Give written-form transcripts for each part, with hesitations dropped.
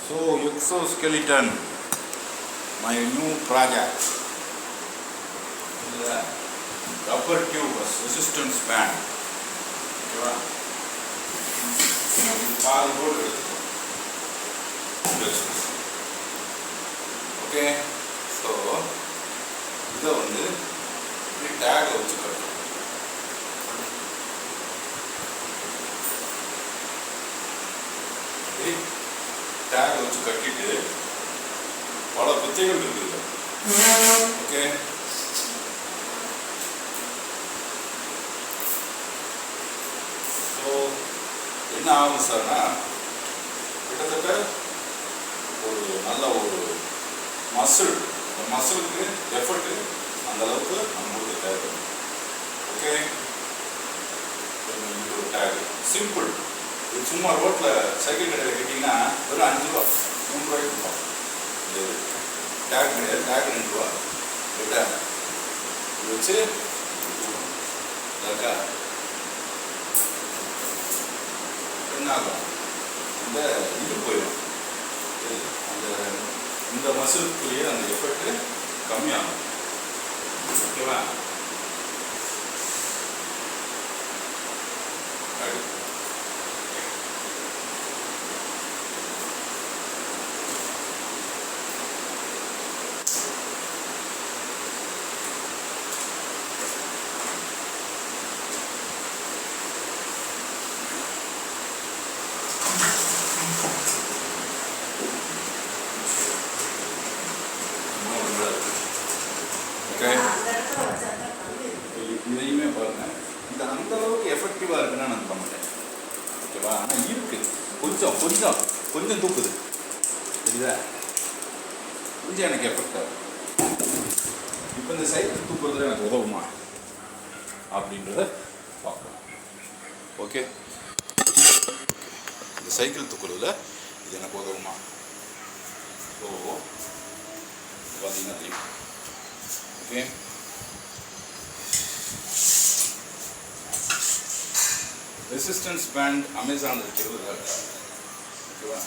So exoskeleton, my new project. This is rubber tube resistance band. Okay, so this is tag tag வச்சு கட்டிட்டு பல பிரச்சனைகள் இருக்குது. Okay, so என்ன ஆகும் சார்னா கிட்டத்தட்ட ஒரு நல்ல ஒரு மசில், இந்த மசிலுக்கு எஃபர்ட்டு அந்த அளவுக்கு நம்மளுக்கு தேவை. ஓகே, ஒரு டேக் சிம்பிள். இது சும்மா ரோட்டில் சைக்கிள் கடையில் கேட்டிங்கன்னா வெறும் 5 ரூபா 3 ரூபாய்க்கு கொடுப்போம். இது டேக் கிடையாது, டேக் 2 ரூபா. ரைட்டா, இது வச்சு இருக்கா என்ன ஆகும், இந்த இது போயிடும். அந்த இந்த மசிலுக்குள்ளேயே அந்த எஃபெக்ட் கம்மியாகும். ஓகேவா? இதையுமே பாருங்க, இது அந்த அளவுக்கு எஃபெக்டிவாக இருக்குன்னு நான் சொல்ல மாட்டேன். ஓகேவா? ஆனால் இருக்குது, கொஞ்சம் கொஞ்சம் கொஞ்சம் தூக்குது. சரிதா? கொஞ்சம் எனக்கு எஃபெக்ட் ஆகும். இப்போ இந்த சைக்கிள் தூக்குறதுல எனக்கு உதவுமா அப்படின்றத பார்க்கலாம். ஓகே, இந்த சைக்கிள் தூக்குறதுல இது எனக்கு உதவுமா? ஸோ பார்த்தீங்கன்னா தெரியும். ஓகே, ரெசிஸ்டன்ஸ் பேண்ட் அமேசான் இருக்கிறது. ஓகேவா?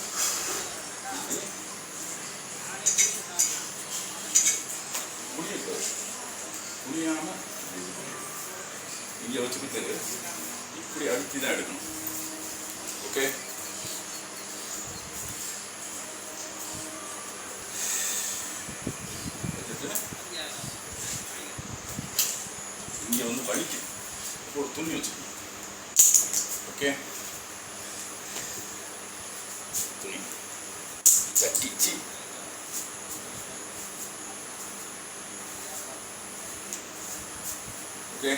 புரியாமல் இங்கே வச்சுக்கிட்டு இப்படி அழுத்தி தான் எடுக்கணும். ஓகே, இங்கே வந்து வலிக்கும், ஒரு துணி வச்சுக்கணும். ஓகே, துணி கட்டிச்சு ஓகே,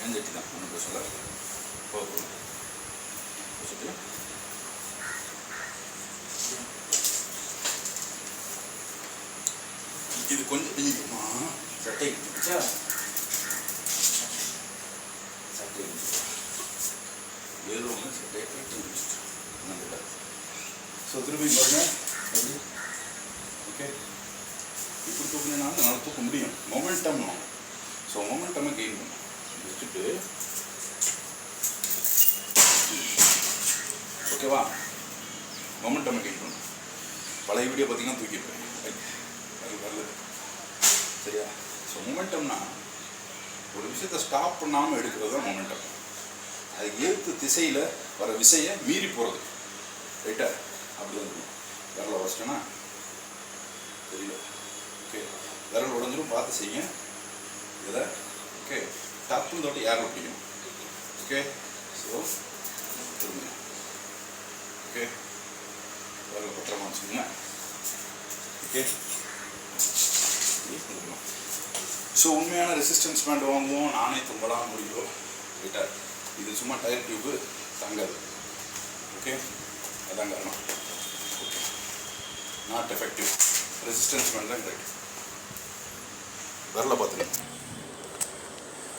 ஏஞ்சட்டி தான் ஒன்றும் சொல்ல போதும். இது கொஞ்சம் தெரியுமா சட்டை பிடிச்சா சட்டை ஏதோ ஒன்று சட்டையை கட்டி முடிச்சுட்டு. ஸோ திரும்பி பாருங்க. ஓகே, இப்படி தூக்குனாலும் நல்லா தூக்க முடியும். மொமெண்டம். ஸோ மொமெண்டமை கெயின் பண்ணும். வச்சுட்டு ஓகேவா, மொமெண்டமை கெயின் பண்ணும். பழைய வீடியோ பார்த்தீங்கன்னா தூக்கியிருப்பேன். நல்லது. சரியா? ஸோ மொமெண்டம்னா ஒரு விஷயத்தை ஸ்டாப் பண்ணாமல் எடுக்கிறது தான் மொமெண்டம். அது ஏற்று திசையில் வர விசையை மீறி போகிறது. ரைட்டா? அப்படி வந்து விரலை உடச்சிட்டோன்னா தெரியல. ஓகே, விரல் உடஞ்சிரும், பார்த்து செய்யுங்க இதை. ஓகே, டப்புன்னு தொட்டு ஏரில் பிடிக்கும். ஓகே, ஸோ திரும்ப. ஓகே, விரலை பத்திரமா வச்சுக்கோங்க. ஓகே, ஸோ உண்மையான ரெசிஸ்டன்ஸ் பேண்ட் வாங்குவோம், நானே தும்பலாம் முடியும். ரைட்டா? இது சும்மா டயர் டியூப்பு தங்காது. ஓகே, அதான் காரணம். Okay, not effective. Resistance band தான் கரெக்ட். வரல பார்த்துக்கணும்.